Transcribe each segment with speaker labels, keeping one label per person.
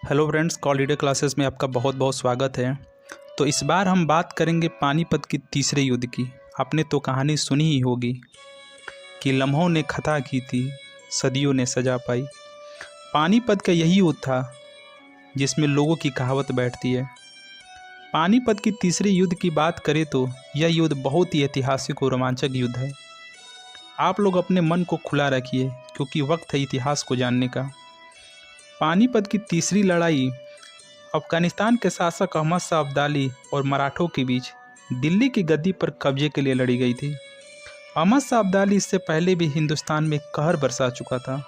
Speaker 1: Hello friends, call reader classes में आपका बहुत बहुत स्वागत है। तो इस बार हम बात करेंगे पानीपत की तीसरे युद्ध की। आपने तो कहानी सुनी ही होगी कि लम्हों ने खता की थी, सदियों ने सजा पाई। पानीपत का यही युद्ध था जिसमें लोगों की कहावत बैठती है। पानीपत की तीसरे युद्ध की बात करें तो यह युद्ध बहुत ही ऐतिहासिक और रोमांचक युद्ध है। आप लोग अपने मन को खुला रखिए क्योंकि वक्त है इतिहास को जानने का। पानीपत की तीसरी लड़ाई अफगानिस्तान के शासक अहमद शाह अब्दाली और मराठों के बीच दिल्ली की गद्दी पर कब्जे के लिए लड़ी गई थी। अहमद शाह अब्दाली इससे पहले भी हिंदुस्तान में कहर बरसा चुका था,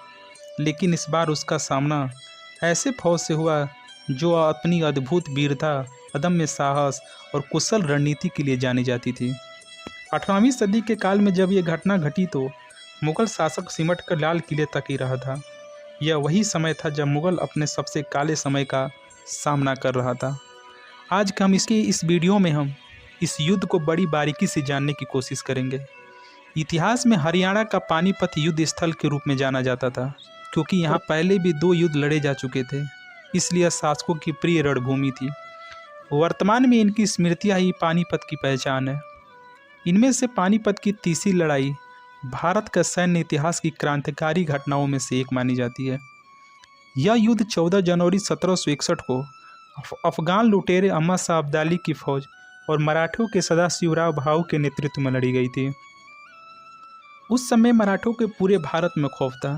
Speaker 1: लेकिन इस बार उसका सामना ऐसे फौज से हुआ जो अपनी अद्भुत वीरता, अदम्य साहस और कुशल रणनीति के लिए जानी जाती थी। 18वीं सदी के काल में जब यह घटना घटी तो मुगल शासक सिमट कर लाल किले तक ही रहा था। यह वही समय था जब मुगल अपने सबसे काले समय का सामना कर रहा था। आज का हम इस वीडियो में हम इस युद्ध को बड़ी बारीकी से जानने की कोशिश करेंगे। इतिहास में हरियाणा का पानीपत युद्ध स्थल के रूप में जाना जाता था क्योंकि यहाँ पहले भी 2 युद्ध लड़े जा चुके थे, इसलिए शासकों की प्रिय रणभूमि थी। वर्तमान में इनकी स्मृतियाँ ही पानीपत की पहचान है। इनमें से पानीपत की तीसरी लड़ाई भारत का सैन्य इतिहास की क्रांतिकारी घटनाओं में से एक मानी जाती है। यह युद्ध 14 जनवरी 1761 को अफगान लुटेरे अहमद शाह अब्दाली की फौज और मराठों के सदाशिवराव भाऊ के नेतृत्व में लड़ी गई थी। उस समय मराठों के पूरे भारत में खौफ था।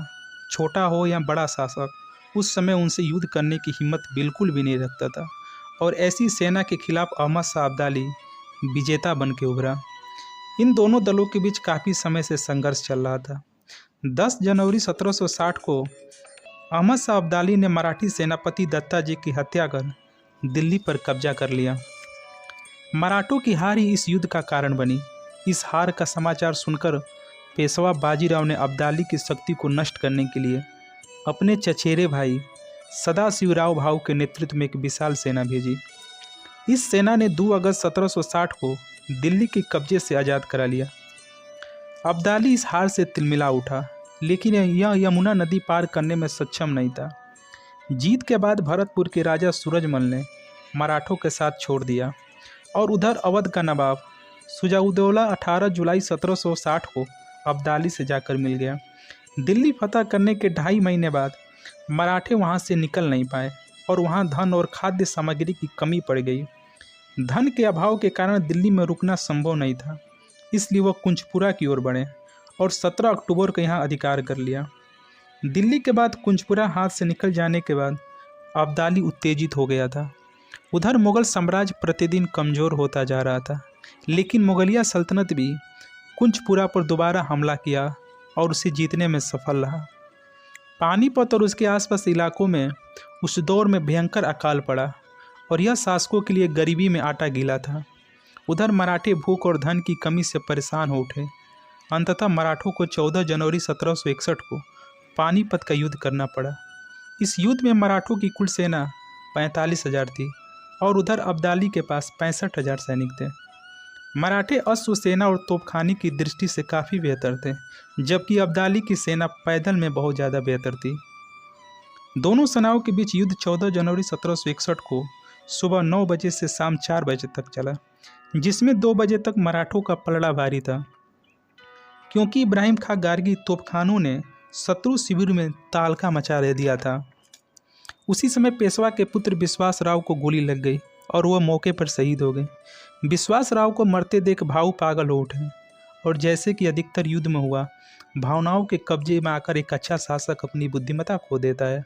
Speaker 1: छोटा हो या बड़ा शासक उस समय उनसे युद्ध करने की हिम्मत बिल्कुल भी नहीं रखता था, और ऐसी सेना के खिलाफ अहमद शाह अब्दाली विजेता बन के उभरा। इन दोनों दलों के बीच काफ़ी समय से संघर्ष चल रहा था। 10 जनवरी 1760 को अहमद शाह अब्दाली ने मराठी सेनापति दत्ताजी की हत्या कर दिल्ली पर कब्जा कर लिया। मराठों की हार ही इस युद्ध का कारण बनी। इस हार का समाचार सुनकर पेशवा बाजीराव ने अब्दाली की शक्ति को नष्ट करने के लिए अपने चचेरे भाई सदाशिवराव भाऊ के नेतृत्व में एक विशाल सेना भेजी। इस सेना ने 2 अगस्त 1760 को दिल्ली के कब्जे से आज़ाद करा लिया। अब्दाली इस हार से तिलमिला उठा, लेकिन यह यमुना नदी पार करने में सक्षम नहीं था। जीत के बाद भरतपुर के राजा सूरजमल ने मराठों के साथ छोड़ दिया और उधर अवध का नवाब शुजाउद्दौला 18 जुलाई 1760 को अब्दाली से जाकर मिल गया। दिल्ली फतह करने के 2.5 महीने बाद मराठे वहां से निकल नहीं पाए और वहां धन और खाद्य सामग्री की कमी पड़ गई। धन के अभाव के कारण दिल्ली में रुकना संभव नहीं था, इसलिए वह कुंजपुरा की ओर बढ़े और 17 अक्टूबर को यहाँ अधिकार कर लिया। दिल्ली के बाद कुंजपुरा हाथ से निकल जाने के बाद अब्दाली उत्तेजित हो गया था। उधर मुगल साम्राज्य प्रतिदिन कमज़ोर होता जा रहा था, लेकिन मुगलिया सल्तनत भी कुंजपुरा पर दोबारा हमला किया और उसे जीतने में सफल रहा। पानीपत और उसके आसपास इलाकों में उस दौर में भयंकर अकाल पड़ा और यह शासकों के लिए गरीबी में आटा गीला था। उधर मराठे भूख और धन की कमी से परेशान हो उठे। अंततः मराठों को 14 जनवरी 1761 को पानीपत का युद्ध करना पड़ा। इस युद्ध में मराठों की कुल सेना 45,000 थी और उधर अब्दाली के पास 65,000 सैनिक थे। मराठे अश्व सेना और तोपखाने की दृष्टि से काफ़ी बेहतर थे, जबकि अब्दाली की सेना पैदल में बहुत ज़्यादा बेहतर थी। दोनों सेनाओं के बीच युद्ध 14 जनवरी 1761 को सुबह 9 बजे से शाम 4 बजे तक चला, जिसमें 2 बजे तक मराठों का पलड़ा भारी था, क्योंकि इब्राहिम खां गार्गी तोपखानों ने शत्रु शिविर में तालका मचा दे दिया था। उसी समय पेशवा के पुत्र विश्वास राव को गोली लग गई और वह मौके पर शहीद हो गए। विश्वास राव को मरते देख भाऊ पागल हो उठे और जैसे कि अधिकतर युद्ध में हुआ, भावनाओं के कब्जे में आकर एक अच्छा शासक अपनी बुद्धिमत्ता खो देता है।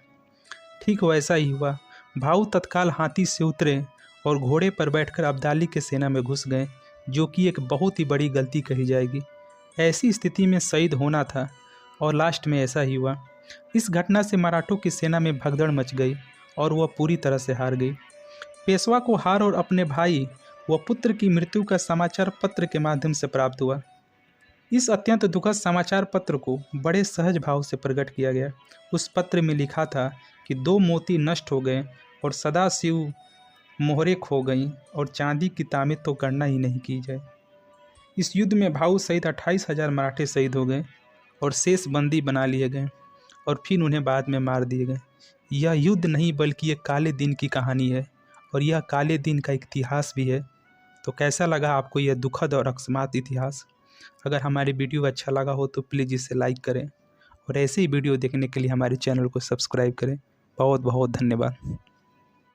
Speaker 1: ठीक वैसा ही हुआ। भाऊ तत्काल हाथी से उतरे और घोड़े पर बैठकर अब्दाली के सेना में घुस गए, जो कि एक बहुत ही बड़ी गलती कही जाएगी। ऐसी स्थिति में शहीद होना था और लास्ट में ऐसा ही हुआ। इस घटना से मराठों की सेना में भगदड़ मच गई और वह पूरी तरह से हार गई। पेशवा को हार और अपने भाई व पुत्र की मृत्यु का समाचार पत्र के माध्यम से प्राप्त हुआ। इस अत्यंत दुखद समाचार पत्र को बड़े सहज भाव से प्रकट किया गया। उस पत्र में लिखा था कि 2 मोती नष्ट हो गए और सदाशिव मोहरें खो गईं और चांदी की तामीर तो गणना ही नहीं की जाए। इस युद्ध में भाऊ सहित 28,000 मराठे शहीद हो गए और शेष बंदी बना लिए गए और फिर उन्हें बाद में मार दिए गए। यह युद्ध नहीं बल्कि एक काले दिन की कहानी है और यह काले दिन का इतिहास भी है। तो कैसा लगा आपको यह दुखद और अकस्मात इतिहास? अगर हमारी वीडियो अच्छा लगा हो तो प्लीज़ इसे लाइक करें और ऐसे ही वीडियो देखने के लिए हमारे चैनल को सब्सक्राइब करें। बहुत बहुत धन्यवाद।